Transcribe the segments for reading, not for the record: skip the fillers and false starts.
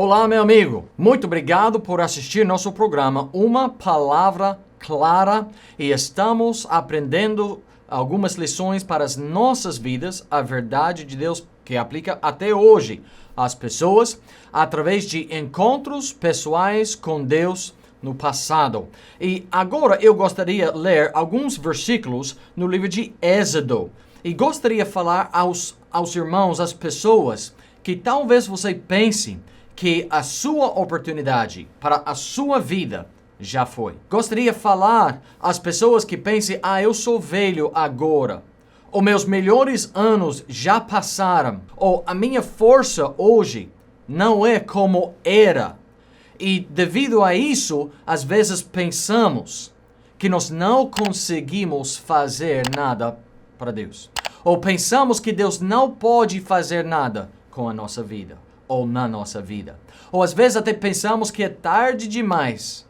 Olá, meu amigo. Muito obrigado por assistir nosso programa Uma Palavra Clara e estamos aprendendo algumas lições para as nossas vidas, a verdade de Deus que aplica até hoje às pessoas através de encontros pessoais com Deus no passado. E agora eu gostaria de ler alguns versículos no livro de Êxodo e gostaria de falar aos irmãos, às pessoas que talvez você pense que a sua oportunidade para a sua vida já foi. Gostaria de falar às pessoas que pensem, eu sou velho agora, ou meus melhores anos já passaram, ou a minha força hoje não é como era. E devido a isso, às vezes pensamos que nós não conseguimos fazer nada para Deus. Ou pensamos que Deus não pode fazer nada com a nossa vida ou na nossa vida. Ou às vezes até pensamos que é tarde demais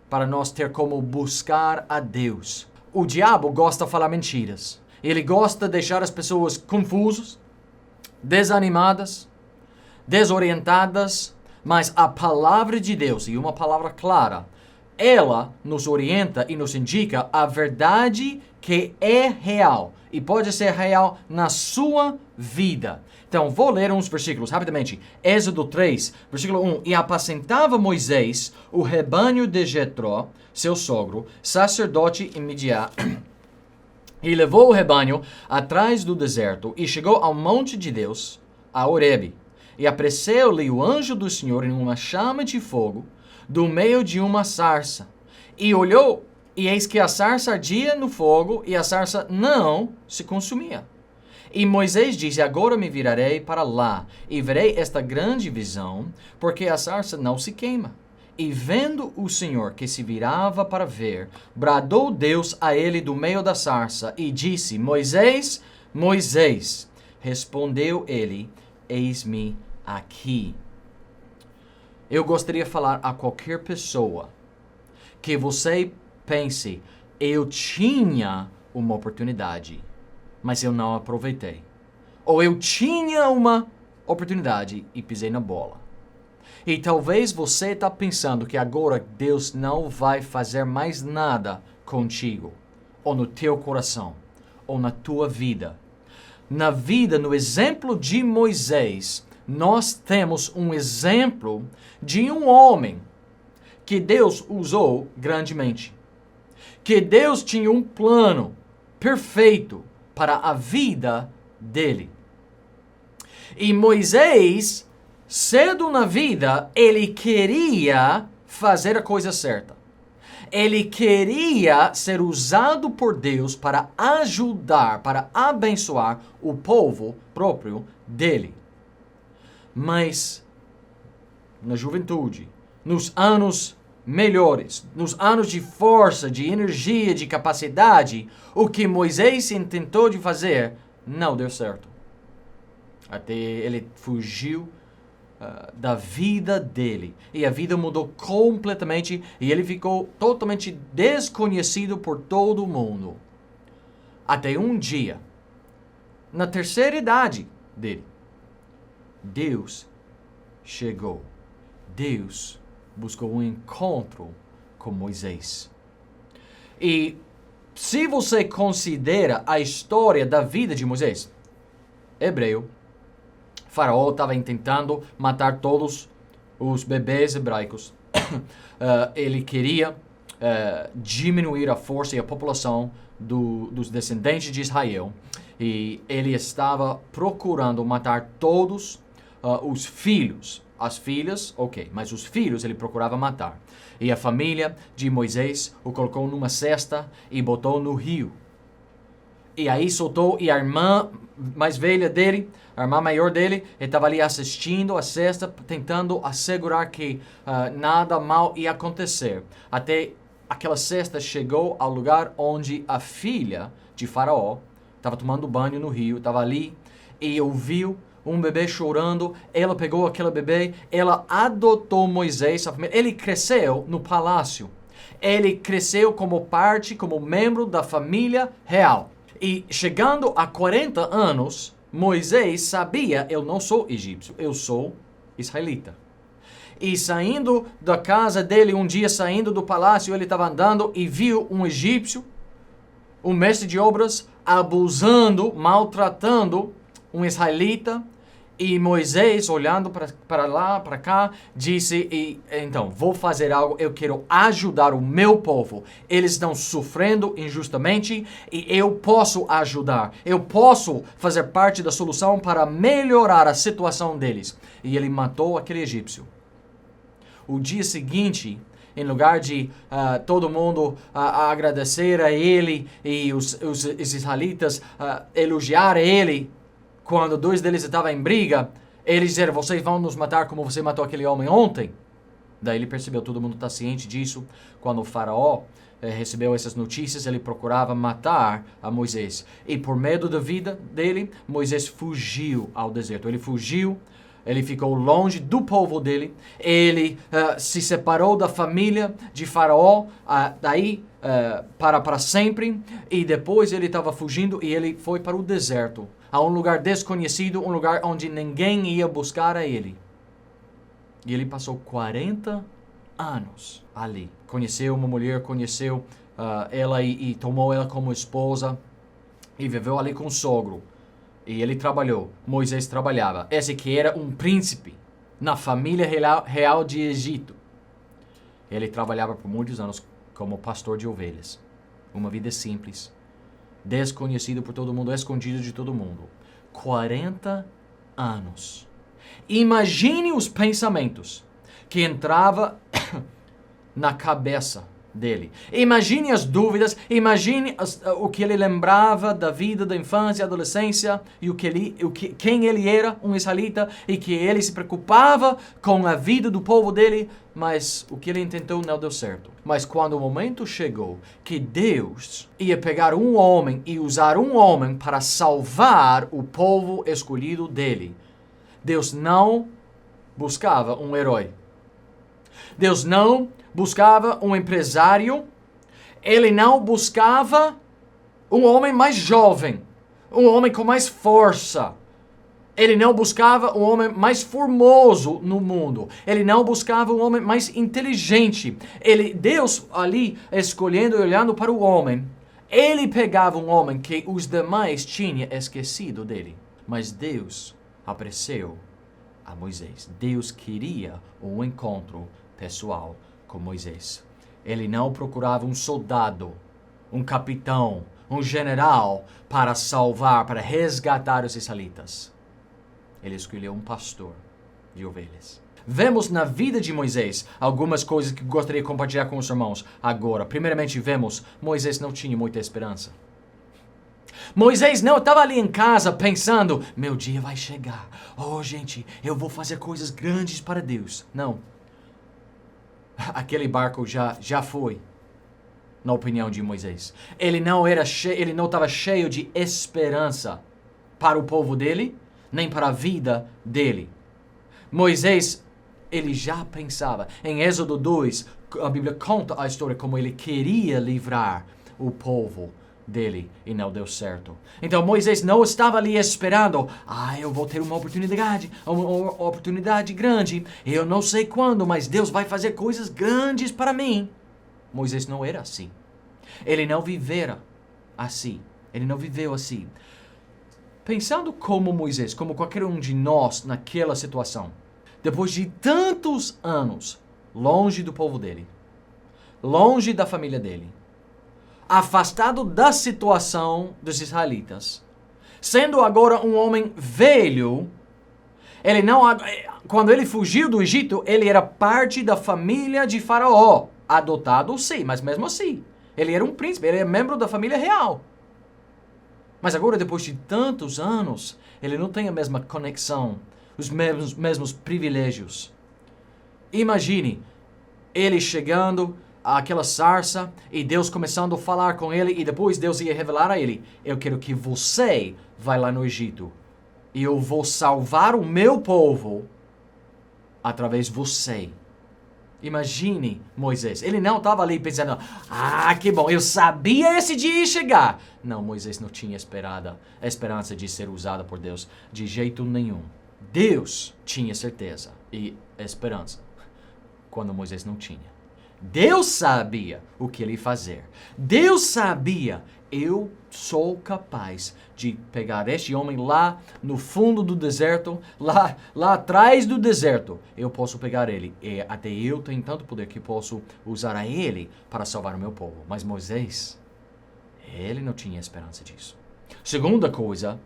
para nós ter como buscar a Deus. O diabo gosta de falar mentiras. Ele gosta de deixar as pessoas confusas, desanimadas, desorientadas, mas a palavra de Deus, e uma palavra clara, ela nos orienta e nos indica a verdade que é real e pode ser real na sua vida. Então, vou ler uns versículos rapidamente. Êxodo 3, versículo 1. E apacentava Moisés o rebanho de Jetró, seu sogro, sacerdote em Midian, e levou o rebanho atrás do deserto e chegou ao monte de Deus, a Horebe. E apareceu-lhe o anjo do Senhor em uma chama de fogo, do meio de uma sarça. E olhou, e eis que a sarça ardia no fogo, e a sarça não se consumia. E Moisés disse, agora me virarei para lá, e verei esta grande visão, porque a sarça não se queima. E vendo o Senhor que se virava para ver, bradou Deus a ele do meio da sarça, e disse, Moisés, Moisés. Respondeu ele, eis-me aqui. Eu gostaria de falar a qualquer pessoa que você pense, eu tinha uma oportunidade, mas eu não aproveitei. Ou eu tinha uma oportunidade e pisei na bola. E talvez você está pensando que agora Deus não vai fazer mais nada contigo, ou no teu coração, ou na tua vida. Na vida, no exemplo de Moisés, nós temos um exemplo de um homem que Deus usou grandemente. Que Deus tinha um plano perfeito para a vida dele. E Moisés, cedo na vida, ele queria fazer a coisa certa. Ele queria ser usado por Deus para ajudar, para abençoar o povo próprio dele. Mas, na juventude, nos anos melhores, nos anos de força, de energia, de capacidade, o que Moisés tentou de fazer não deu certo. Até ele fugiu da vida dele. E a vida mudou completamente e ele ficou totalmente desconhecido por todo mundo. Até um dia, na terceira idade dele, Deus chegou. Deus buscou um encontro com Moisés. E se você considera a história da vida de Moisés, hebreu, Faraó estava tentando matar todos os bebês hebraicos. Ele queria diminuir a força e a população dos descendentes de Israel. E ele estava procurando matar todos os filhos. As filhas, ok, mas os filhos ele procurava matar. E a família de Moisés o colocou numa cesta e botou no rio. E aí soltou, e a irmã mais velha dele, a irmã maior dele, estava ali assistindo a cesta, tentando assegurar que nada mal ia acontecer. Até aquela cesta chegou ao lugar onde a filha de Faraó estava tomando banho no rio, estava ali e ouviu um bebê chorando. Ela pegou aquele bebê, ela adotou Moisés, a família. Ele cresceu no palácio. Ele cresceu como parte, como membro da família real. E chegando a 40 anos, Moisés sabia, eu não sou egípcio, eu sou israelita. e saindo da casa dele, um dia saindo do palácio, ele estava andando e viu um egípcio, um mestre de obras, abusando, maltratando um israelita. E Moisés, olhando para lá, para cá, disse, então, vou fazer algo, eu quero ajudar o meu povo. Eles estão sofrendo injustamente e eu posso ajudar. Eu posso fazer parte da solução para melhorar a situação deles. E ele matou aquele egípcio. O dia seguinte, em lugar de todo mundo agradecer a ele e os israelitas elogiar ele, quando dois deles estavam em briga, eles disseram, vocês vão nos matar como você matou aquele homem ontem? Daí ele percebeu, todo mundo está ciente disso. Quando o faraó recebeu essas notícias, ele procurava matar a Moisés. E por medo da vida dele, Moisés fugiu ao deserto. Ele fugiu, ele ficou longe do povo dele, ele se separou da família de faraó, daí para sempre, e depois ele estava fugindo e ele foi para o deserto, a um lugar desconhecido, um lugar onde ninguém ia buscar a ele. E ele passou 40 anos ali. Conheceu uma mulher, conheceu ela e tomou ela como esposa e viveu ali com o sogro. E ele trabalhou, Moisés trabalhava. Esse que era um príncipe na família real de Egito. Ele trabalhava por muitos anos como pastor de ovelhas. Uma vida simples, desconhecido por todo mundo, escondido de todo mundo. 40 anos. Imagine os pensamentos que entravam na cabeça dele. Imagine as dúvidas, imagine o que ele lembrava da vida, da infância, adolescência, e quem ele era, um israelita, e que ele se preocupava com a vida do povo dele, mas o que ele tentou não deu certo. Mas quando o momento chegou que Deus ia pegar um homem e usar um homem para salvar o povo escolhido dele, Deus não buscava um herói. Deus não buscava um empresário, ele não buscava um homem mais jovem, um homem com mais força. Ele não buscava um homem mais formoso no mundo. Ele não buscava um homem mais inteligente. Deus ali escolhendo e olhando para o homem, ele pegava um homem que os demais tinham esquecido dele. Mas Deus apareceu a Moisés. Deus queria um encontro pessoal com Moisés. Ele não procurava um soldado, um capitão, um general para salvar, para resgatar os israelitas. Ele escolheu um pastor de ovelhas. Vemos na vida de Moisés algumas coisas que gostaria de compartilhar com os irmãos agora. Primeiramente, vemos Moisés não tinha muita esperança. Moisés não estava ali em casa pensando, meu dia vai chegar. Oh, gente, eu vou fazer coisas grandes para Deus. Não. Aquele barco já foi, na opinião de Moisés. Ele não estava cheio de esperança para o povo dele, nem para a vida dele. Moisés, ele já pensava. Em Êxodo 2, a Bíblia conta a história como ele queria livrar o povo dele e não deu certo. Então Moisés não estava ali esperando, eu vou ter uma oportunidade grande, eu não sei quando, mas Deus vai fazer coisas grandes para mim. Moisés não era assim. Ele não vivera assim. Ele não viveu assim. Pensando como Moisés, como qualquer um de nós naquela situação, depois de tantos anos longe do povo dele, longe da família dele, afastado da situação dos israelitas, sendo agora um homem velho, quando ele fugiu do Egito, ele era parte da família de Faraó, adotado sim, mas mesmo assim, ele era um príncipe, ele era membro da família real. Mas agora, depois de tantos anos, ele não tem a mesma conexão, os mesmos privilégios. Imagine ele chegando àquela sarça e Deus começando a falar com ele e depois Deus ia revelar a ele, eu quero que você vá lá no Egito e eu vou salvar o meu povo através de você. Imagine Moisés. Ele não estava ali pensando, que bom, eu sabia esse dia ia chegar. Não, Moisés não tinha esperança de ser usado por Deus de jeito nenhum. Deus tinha certeza e esperança. quando Moisés não tinha. Deus sabia o que ele fazer. Deus sabia, eu sou capaz de pegar este homem lá no fundo do deserto, lá atrás do deserto. Eu posso pegar ele. E até eu tenho tanto poder que posso usar a ele para salvar o meu povo. Mas Moisés, ele não tinha esperança disso. Segunda coisa,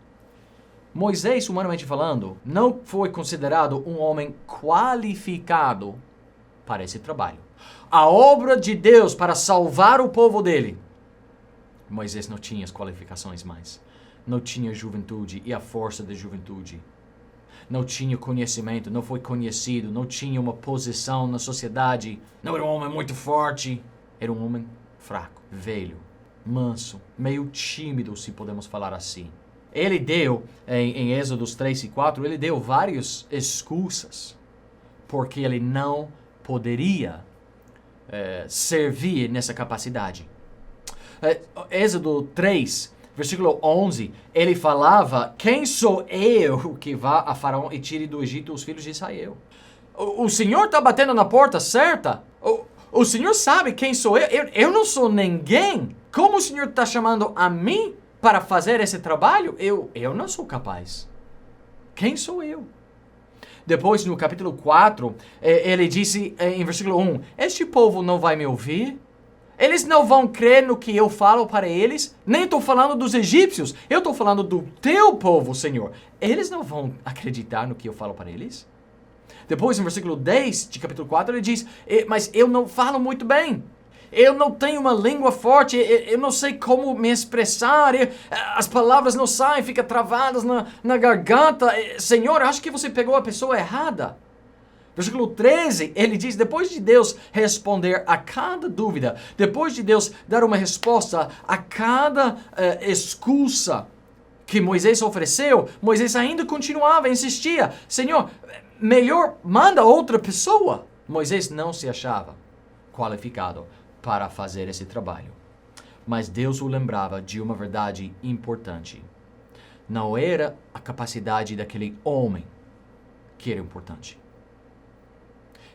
Moisés, humanamente falando, não foi considerado um homem qualificado para esse trabalho. A obra de Deus para salvar o povo dele. Moisés não tinha as qualificações mais. Não tinha juventude e a força da juventude. Não tinha conhecimento, não foi conhecido, não tinha uma posição na sociedade. Não era um homem muito forte. Era um homem fraco, velho, manso, meio tímido, se podemos falar assim. Ele deu, em Êxodos 3 e 4, ele deu várias excusas porque ele não poderia servir nessa capacidade. Êxodo 3, versículo 11, ele falava, quem sou eu que vá a Faraó e tire do Egito os filhos de Israel? O Senhor está batendo na porta certa? O Senhor sabe quem sou eu? Eu não sou ninguém. Como o Senhor está chamando a mim para fazer esse trabalho? Eu não sou capaz. Quem sou eu? Depois, no capítulo 4, ele disse em versículo 1, este povo não vai me ouvir? Eles não vão crer no que eu falo para eles? Nem estou falando dos egípcios, eu estou falando do teu povo, Senhor. Eles não vão acreditar no que eu falo para eles? Depois, no versículo 10 de capítulo 4, ele diz, mas eu não falo muito bem. Eu não tenho uma língua forte, eu não sei como me expressar, as palavras não saem, ficam travadas na garganta. Senhor, acho que você pegou a pessoa errada. Versículo 13, ele diz, depois de Deus responder a cada dúvida, depois de Deus dar uma resposta a cada excusa que Moisés ofereceu, Moisés ainda continuava, insistia, Senhor, melhor manda outra pessoa. Moisés não se achava qualificado para fazer esse trabalho. Mas Deus o lembrava de uma verdade importante. Não era a capacidade daquele homem que era importante.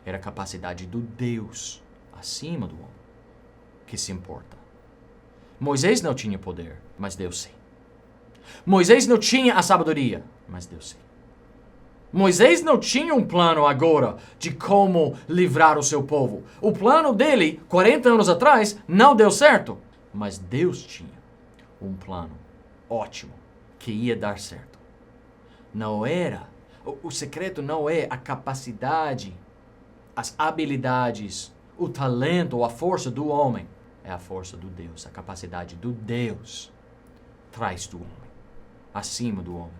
Era a capacidade do Deus acima do homem que se importa. Moisés não tinha poder, mas Deus sim. Moisés não tinha a sabedoria, mas Deus sim. Moisés não tinha um plano agora de como livrar o seu povo. O plano dele, 40 anos atrás, não deu certo. Mas Deus tinha um plano ótimo que ia dar certo. Não era, o secreto não é a capacidade, as habilidades, o talento ou a força do homem. É a força do Deus, a capacidade do Deus traz do homem, acima do homem.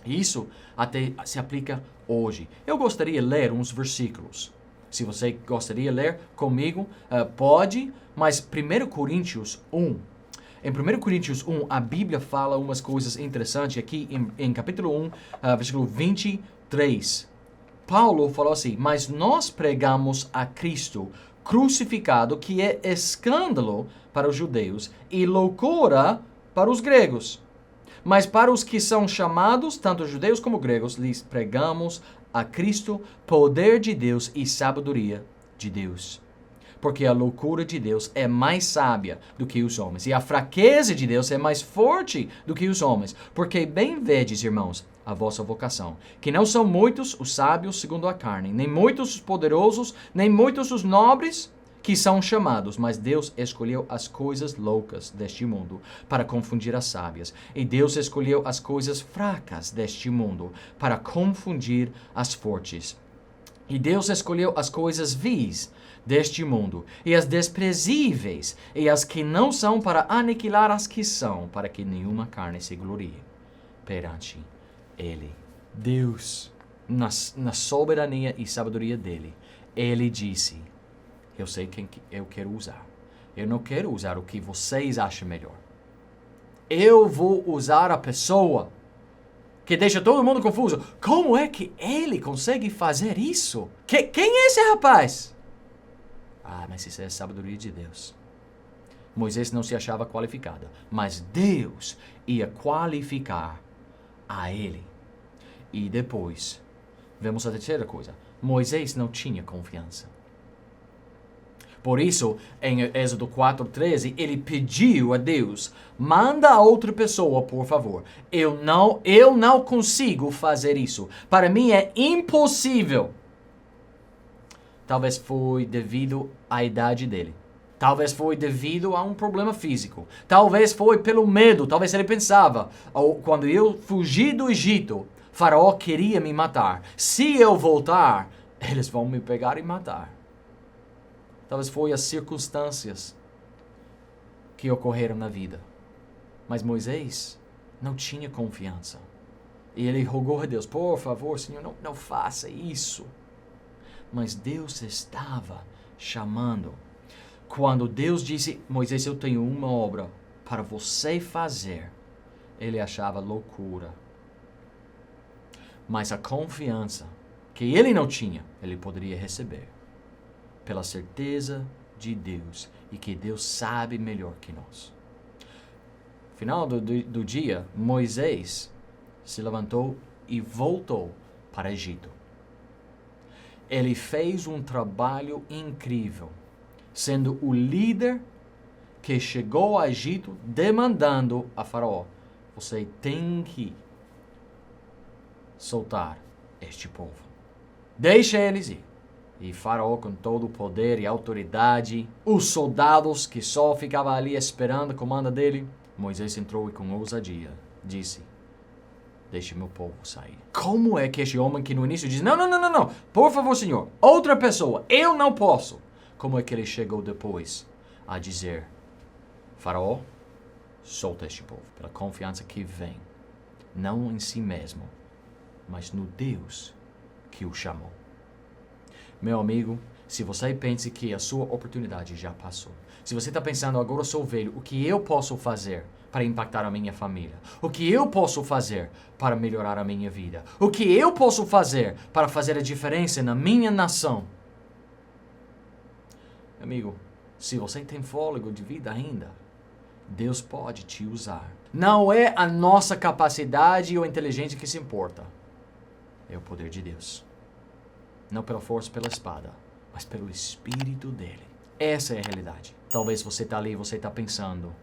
Isso até se aplica hoje. Eu gostaria de ler uns versículos. Se você gostaria de ler comigo, pode, mas 1 Coríntios 1. Em 1 Coríntios 1, a Bíblia fala umas coisas interessantes aqui em capítulo 1, versículo 23. Paulo falou assim, mas nós pregamos a Cristo crucificado, que é escândalo para os judeus e loucura para os gregos. Mas para os que são chamados, tanto judeus como gregos, lhes pregamos a Cristo, poder de Deus e sabedoria de Deus. Porque a loucura de Deus é mais sábia do que os homens, e a fraqueza de Deus é mais forte do que os homens. Porque bem vedes, irmãos, a vossa vocação, que não são muitos os sábios segundo a carne, nem muitos os poderosos, nem muitos os nobres que são chamados, mas Deus escolheu as coisas loucas deste mundo para confundir as sábias. E Deus escolheu as coisas fracas deste mundo para confundir as fortes. E Deus escolheu as coisas vis deste mundo e as desprezíveis e as que não são para aniquilar as que são, para que nenhuma carne se glorie perante Ele. Deus, na soberania e sabedoria dele, Ele disse, eu sei quem eu quero usar. Eu não quero usar o que vocês acham melhor. Eu vou usar a pessoa que deixa todo mundo confuso. Como é que ele consegue fazer isso? Quem é esse rapaz? Mas isso é a sabedoria de Deus. Moisés não se achava qualificado, mas Deus ia qualificar a ele. E depois, vemos a terceira coisa. Moisés não tinha confiança. Por isso, em Êxodo 4:13, ele pediu a Deus, manda a outra pessoa, por favor. Eu não consigo fazer isso. Para mim é impossível. Talvez foi devido à idade dele. Talvez foi devido a um problema físico. Talvez foi pelo medo. Talvez ele pensava, quando eu fugi do Egito, Faraó queria me matar. Se eu voltar, eles vão me pegar e matar. Talvez foi as circunstâncias que ocorreram na vida. Mas Moisés não tinha confiança. E ele rogou a Deus, por favor, Senhor, não faça isso. Mas Deus estava chamando. Quando Deus disse, Moisés, eu tenho uma obra para você fazer, ele achava loucura. Mas a confiança que ele não tinha, ele poderia receber. Pela certeza de Deus e que Deus sabe melhor que nós. No final do dia, Moisés se levantou e voltou para o Egito. Ele fez um trabalho incrível, sendo o líder que chegou ao Egito demandando a Faraó, você tem que soltar este povo. Deixa eles ir. E Faraó, com todo o poder e autoridade, os soldados que só ficavam ali esperando a comanda dele, Moisés entrou e com ousadia disse, deixe meu povo sair. Como é que este homem que no início diz, não, por favor, Senhor, outra pessoa, eu não posso. Como é que ele chegou depois a dizer, Faraó, solta este povo. Pela confiança que vem, não em si mesmo, mas no Deus que o chamou. Meu amigo, se você pensa que a sua oportunidade já passou, se você está pensando, agora eu sou velho, o que eu posso fazer para impactar a minha família? O que eu posso fazer para melhorar a minha vida? O que eu posso fazer para fazer a diferença na minha nação? Amigo, se você tem fôlego de vida ainda, Deus pode te usar. Não é a nossa capacidade ou inteligência que se importa. É o poder de Deus. Não pela força, pela espada, mas pelo Espírito dele. Essa é a realidade. Talvez você está ali e você está pensando,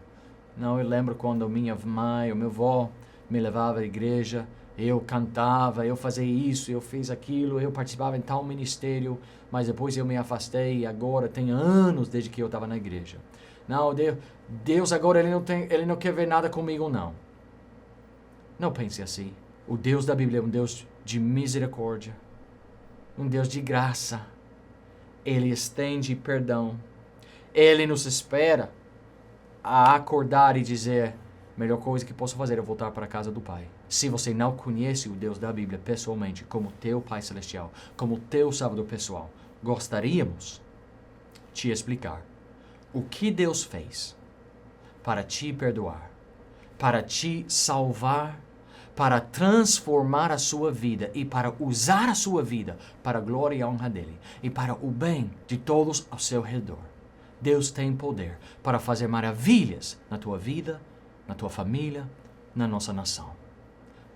não, eu lembro quando minha mãe ou meu avô me levava à igreja, eu cantava, eu fazia isso, eu fiz aquilo, eu participava em tal ministério, mas depois eu me afastei e agora tem anos desde que eu estava na igreja. Não, Deus agora ele não quer ver nada comigo, não. Não pense assim. O Deus da Bíblia é um Deus de misericórdia, um Deus de graça. Ele estende perdão. Ele nos espera a acordar e dizer, melhor coisa que posso fazer é voltar para a casa do Pai. Se você não conhece o Deus da Bíblia pessoalmente, como teu Pai Celestial, como teu Salvador pessoal, gostaríamos de te explicar o que Deus fez para te perdoar, para te salvar, para transformar a sua vida e para usar a sua vida para a glória e a honra dele e para o bem de todos ao seu redor. Deus tem poder para fazer maravilhas na tua vida, na tua família, na nossa nação.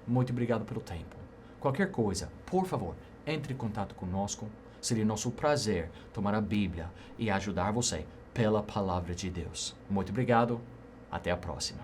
Muito obrigado pelo tempo. Qualquer coisa, por favor, entre em contato conosco. Seria nosso prazer tomar a Bíblia e ajudar você pela palavra de Deus. Muito obrigado. Até a próxima.